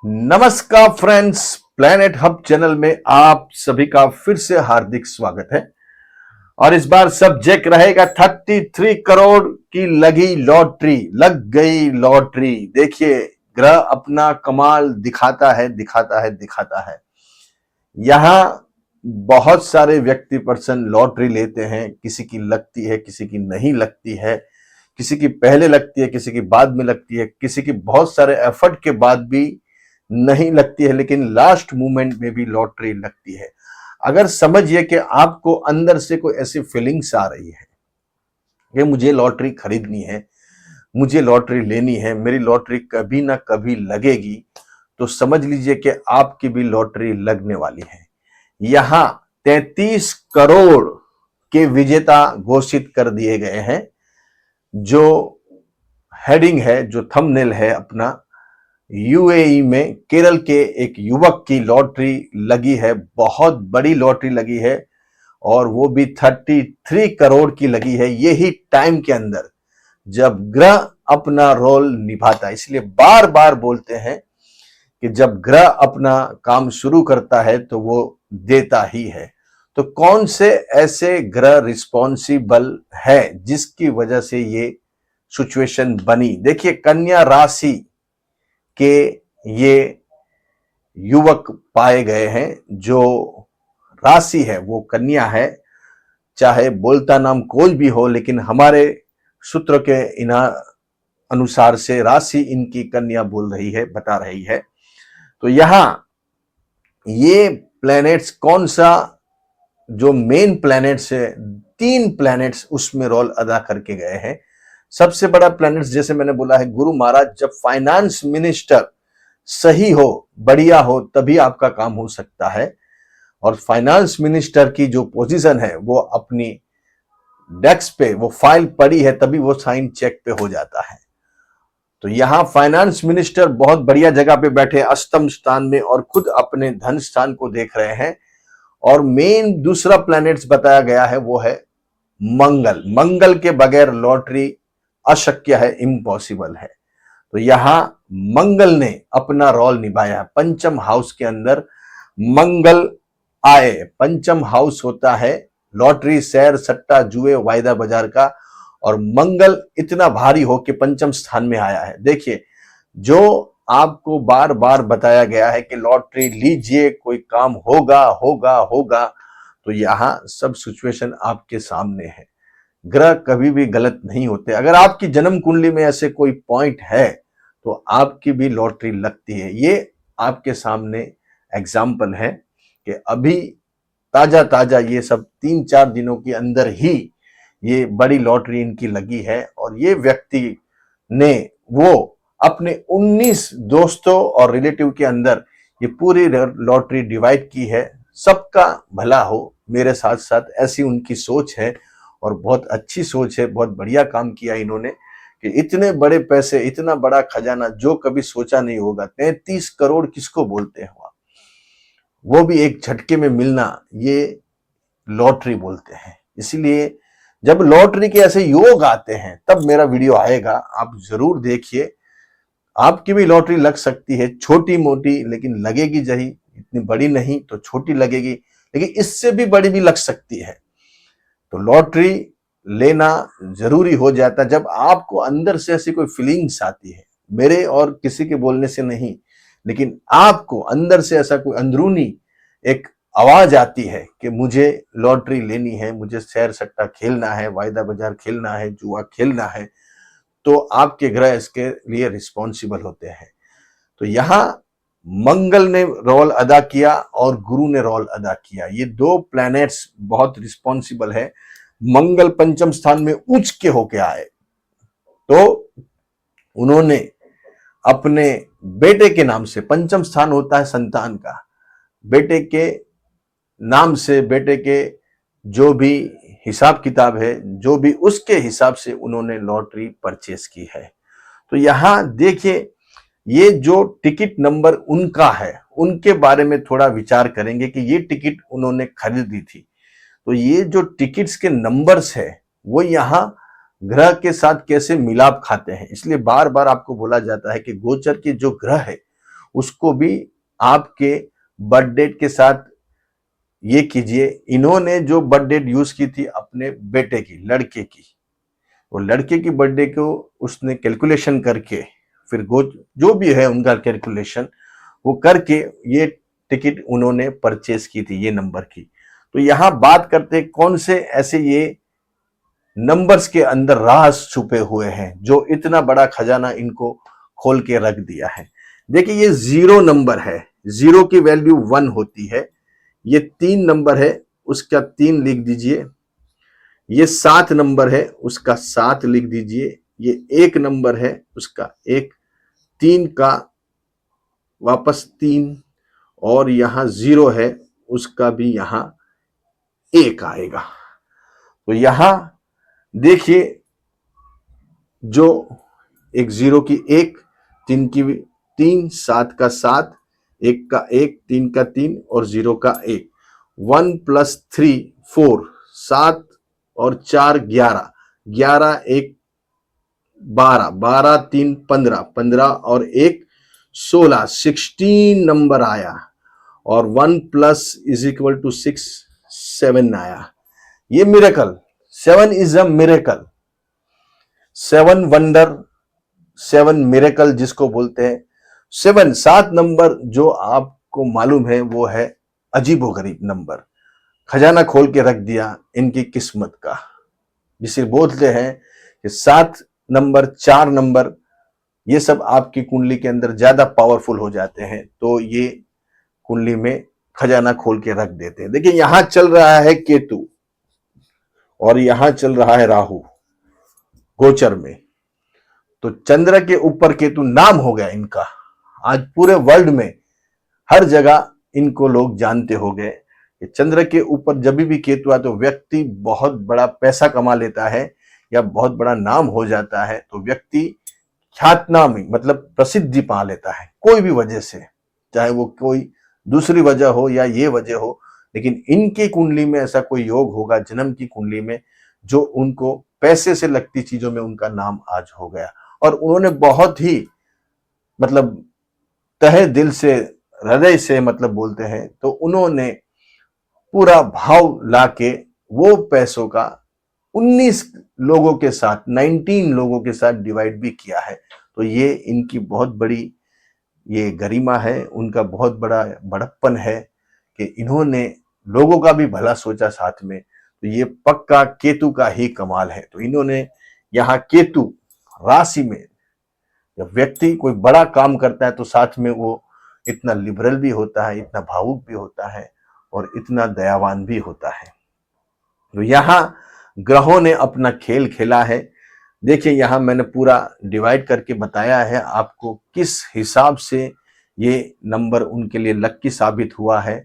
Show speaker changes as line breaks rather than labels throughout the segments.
नमस्कार friends, planet hub channel में आप सभी का फिर से हार्दिक स्वागत है। और इस बार सब्जेक्ट रहेगा 33 करोड़ की लग गई लॉटरी। देखिए, ग्रह अपना कमाल दिखाता है दिखाता है दिखाता है। यहां बहुत सारे व्यक्ति पर्सन लॉटरी लेते हैं, किसी की लगती है, किसी की नहीं लगती है, किसी की पहले लगती है, किसी की बाद में लगती है, किसी की बहुत सारे एफर्ट के बाद भी नहीं लगती है, लेकिन लास्ट मोमेंट में भी लॉटरी लगती है। अगर समझिए कि आपको अंदर से कोई ऐसी फीलिंग्स आ रही है कि मुझे लॉटरी खरीदनी है, मुझे लॉटरी लेनी है, मेरी लॉटरी कभी ना कभी लगेगी, तो समझ लीजिए कि आपकी भी लॉटरी लगने वाली है। यहां 33 करोड़ के विजेता घोषित कर दिए गए हैं। जो हेडिंग है, जो थंबनेल है अपना, यूएई में केरल के एक युवक की लॉटरी लगी है, बहुत बड़ी लॉटरी लगी है, और वो भी 33 करोड़ की लगी है, यही टाइम के अंदर जब ग्रह अपना रोल निभाता है। इसलिए बार बार बोलते हैं कि जब ग्रह अपना काम शुरू करता है तो वो देता ही है। तो कौन से ऐसे ग्रह रिस्पॉन्सिबल है जिसकी वजह से ये सिचुएशन बनी? देखिए, कन्या राशि के ये युवक पाए गए हैं। जो राशि है वो कन्या है, चाहे बोलता नाम कोई भी हो, लेकिन हमारे सूत्र के अनुसार से राशि इनकी कन्या बोल रही है, बता रही है। तो यहां ये प्लैनेट्स कौन सा, जो मेन प्लैनेट्स है, 3 प्लैनेट्स उसमें रोल अदा करके गए हैं। सबसे बड़ा प्लैनेट्स, जैसे मैंने बोला है, गुरु महाराज। जब फाइनेंस मिनिस्टर सही हो, बढ़िया हो, तभी आपका काम हो सकता है। और फाइनेंस मिनिस्टर की जो पोजीशन है वो अपनी डेस्क पे वो फाइल पड़ी है, तभी वो साइन चेक पे हो जाता है। तो यहां फाइनेंस मिनिस्टर बहुत बढ़िया जगह पे बैठे, अष्टम स्थान में, और खुद अपने धन स्थान को देख रहे हैं। और मेन दूसरा प्लैनेट्स बताया गया है वो है मंगल। मंगल के बगैर लॉटरी अशक्य है, इम्पॉसिबल है। तो यहां मंगल ने अपना रोल निभाया। पंचम हाउस के अंदर मंगल आए। पंचम हाउस होता है लॉटरी, शेयर, सट्टा, जुए, वायदा बाजार का, और मंगल इतना भारी हो कि पंचम स्थान में आया है। देखिए, जो आपको बार बार बताया गया है कि लॉटरी लीजिए, कोई काम होगा होगा होगा, तो यहां सब सिचुएशन आपके सामने है। ग्रह कभी भी गलत नहीं होते। अगर आपकी जन्म कुंडली में ऐसे कोई पॉइंट है तो आपकी भी लॉटरी लगती है। ये आपके सामने एग्जाम्पल है कि अभी ताजा ताजा ये सब 3-4 दिनों के अंदर ही ये बड़ी लॉटरी इनकी लगी है। और ये व्यक्ति ने वो अपने 19 दोस्तों और रिलेटिव के अंदर ये पूरी लॉटरी डिवाइड की है। सबका भला हो मेरे साथ साथ, ऐसी उनकी सोच है, और बहुत अच्छी सोच है। बहुत बढ़िया काम किया इन्होंने कि इतने बड़े पैसे, इतना बड़ा खजाना, जो कभी सोचा नहीं होगा। 33 करोड़ किसको बोलते हैं, वो भी एक झटके में मिलना, ये लॉटरी बोलते हैं। इसीलिए जब लॉटरी के ऐसे योग आते हैं तब मेरा वीडियो आएगा, आप जरूर देखिए। आपकी भी लॉटरी लग सकती है, छोटी मोटी, लेकिन लगेगी। जही इतनी बड़ी नहीं तो छोटी लगेगी, लेकिन इससे भी बड़ी भी लग सकती है। तो लॉटरी लेना जरूरी हो जाता है जब आपको अंदर से ऐसी कोई फीलिंग्स आती है, मेरे और किसी के बोलने से नहीं, लेकिन आपको अंदर से ऐसा कोई अंदरूनी एक आवाज आती है कि मुझे लॉटरी लेनी है, मुझे शेयर सट्टा खेलना है, वायदा बाजार खेलना है, जुआ खेलना है, तो आपके ग्रह इसके लिए रिस्पॉन्सिबल होते हैं। तो यहां मंगल ने रोल अदा किया और गुरु ने रोल अदा किया। ये 2 प्लैनेट्स बहुत रिस्पॉन्सिबल है। मंगल पंचम स्थान में उच्च के होके आए, तो उन्होंने अपने बेटे के नाम से, पंचम स्थान होता है संतान का, बेटे के नाम से, बेटे के जो भी हिसाब किताब है, जो भी उसके हिसाब से उन्होंने लॉटरी परचेस की है। तो यहां देखिए, ये जो टिकट नंबर उनका है, उनके बारे में थोड़ा विचार करेंगे कि ये टिकट उन्होंने खरीदी थी। तो ये जो टिकट्स के नंबर्स है वो यहाँ ग्रह के साथ कैसे मिलाप खाते हैं। इसलिए बार बार आपको बोला जाता है कि गोचर के जो ग्रह है उसको भी आपके बर्थ डेट के साथ ये कीजिए। इन्होंने जो बर्थ डेट यूज की थी अपने बेटे की, लड़के की, वो लड़के की बर्थडे को उसने कैलकुलेशन करके फिर जो भी है उनका कैलकुलेशन वो करके ये टिकट उन्होंने परचेज की थी ये नंबर की। तो यहां बात करते कौन से ऐसे ये नंबर्स के अंदर राज छुपे हुए हैं जो इतना बड़ा खजाना इनको खोल के रख दिया है। देखिए ये 0 नंबर है, 0 की वैल्यू 1 होती है। ये 3 नंबर है, उसका 3 लिख दीजिए। ये 7 नंबर है, उसका 7 लिख दीजिए। ये 1 नंबर है, उसका 1, 3 का वापस 3, और यहां 0 है, उसका भी यहां 1 आएगा। तो यहां देखिए जो एक 0 की 1, 3 की 3, 7 का 7, 1 का 1, 3 का 3 और 0 का 1, 1 + 3 4, 7 और 4 11, 11 1 12, 12 3 15, 15 और 1 16, 16 नंबर आया। और 1 + 6 7 आया। ये miracle, 7 is a miracle, 7 wonder, 7 miracle जिसको बोलते हैं। 7 नंबर जो आपको मालूम है वो है अजीबोगरीब नंबर, खजाना खोल के रख दिया इनकी किस्मत का, जिसे बोलते हैं कि 7 नंबर, 4 नंबर, ये सब आपकी कुंडली के अंदर ज्यादा पावरफुल हो जाते हैं तो ये कुंडली में खजाना खोल के रख देते हैं। देखिए यहां चल रहा है केतु और यहां चल रहा है राहु गोचर में, तो चंद्र के ऊपर केतु नाम हो गया इनका। आज पूरे वर्ल्ड में हर जगह इनको लोग जानते हो गए कि चंद्र के ऊपर जब भी केतु है तो व्यक्ति बहुत बड़ा पैसा कमा लेता है या बहुत बड़ा नाम हो जाता है, तो व्यक्ति ख्यातनामी मतलब प्रसिद्धि पा लेता है कोई भी वजह से, चाहे वो कोई दूसरी वजह हो या ये वजह हो। लेकिन इनकी कुंडली में ऐसा कोई योग होगा जन्म की कुंडली में जो उनको पैसे से लगती चीजों में उनका नाम आज हो गया। और उन्होंने बहुत ही मतलब तहे दिल से, हृदय से मतलब बोलते हैं तो उन्होंने पूरा भाव लाके वो पैसों का 19 लोगों के साथ, 19 लोगों के साथ डिवाइड भी किया है। तो ये इनकी बहुत बड़ी ये गरिमा है, उनका बहुत बड़ा बड़प्पन है कि इन्होंने लोगों का भी भला सोचा साथ में। तो ये पक्का केतु का ही कमाल है। तो इन्होंने यहाँ केतु राशि में जब व्यक्ति कोई बड़ा काम करता है तो साथ में वो इतना लिबरल भी होता है, इतना भावुक भी होता है और इतना दयावान भी होता है। तो यहाँ ग्रहों ने अपना खेल खेला है। देखिए यहाँ मैंने पूरा डिवाइड करके बताया है आपको किस हिसाब से ये नंबर उनके लिए लक्की साबित हुआ है।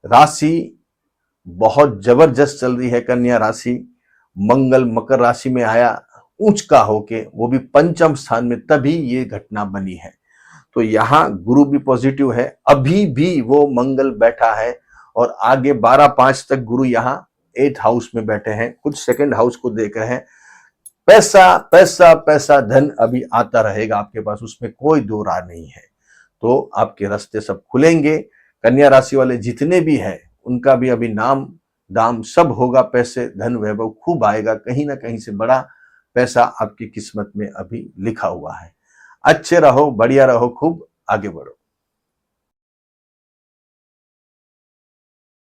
राशि बहुत जबरदस्त चल रही है, कन्या राशि। मंगल मकर राशि में आया ऊंच का होके, वो भी पंचम स्थान में, तभी ये घटना बनी है। तो यहाँ गुरु भी पॉजिटिव है, अभी भी वो मंगल बैठा है और आगे 12/5 तक गुरु यहाँ 8th हाउस में बैठे हैं, कुछ 2nd हाउस को देख रहे हैं। पैसा पैसा पैसा धन अभी आता रहेगा आपके पास, उसमें कोई दो राय नहीं है। तो आपके रास्ते सब खुलेंगे। कन्या राशि वाले जितने भी हैं उनका भी अभी नाम दाम सब होगा, पैसे धन वैभव खूब आएगा, कहीं ना कहीं से बड़ा पैसा आपकी किस्मत में अभी लिखा हुआ है। अच्छे रहो, बढ़िया रहो, खूब आगे बढ़ो।